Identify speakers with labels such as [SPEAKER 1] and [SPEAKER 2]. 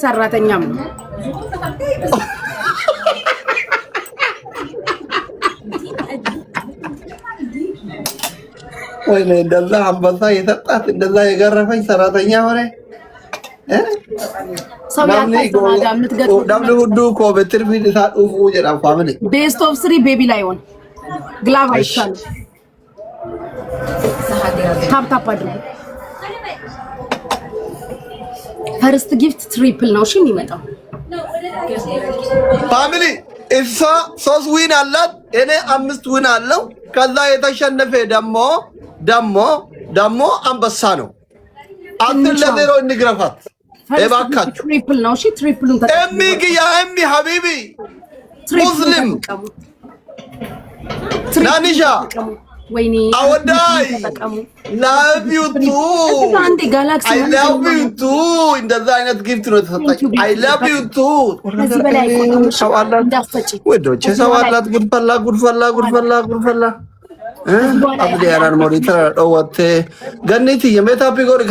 [SPEAKER 1] ሰራተኛም
[SPEAKER 2] ወይ ነው እንደዛ አንበሳ የሰጣት እንደዛ የገረፈኝ ሰራተኛ ሆነ
[SPEAKER 1] ሰው ያታሰማጋ ምትገጥ
[SPEAKER 2] ዳብሉ ሁዱ ኮበትር ፊት ታጡፉ ጀራ ፋሚሊ
[SPEAKER 1] ቤስት ኦፍ 3 ቤቢ ላይሆን ግላቭ አይቻል ታፕ አድርጉ ፈርስት ጊፍት ትሪፕል ነው እሺ የሚመጣው
[SPEAKER 2] ፋሚሊ እሷ 3 ዊን አላት እኔ 5 ዊን አለው ከዛ የተሸነፈ ደሞ አንበሳ ነው 10-0 እንግረፋት እባካችሁ
[SPEAKER 1] ትሪፕል ነው እሺ ትሪፕሉን
[SPEAKER 2] እሚ ሀቢቢ ሙስሊም ናኒሻ
[SPEAKER 1] ወይኔ
[SPEAKER 2] አወዳይ love you too
[SPEAKER 1] አንዴ ጋላክሲ
[SPEAKER 2] I love you too እንደዛ አይነት ጊፍት ነው ተሰጣኝ I love you too
[SPEAKER 1] ከዚህ በላይ ቆጣም እንዳስፈጭ
[SPEAKER 2] ወዶቼ ሰዋላት ጉድፈላ አብዲ ያራን ሞሪተር ዶወቴ ገኒት የሜታ ፒጎሪ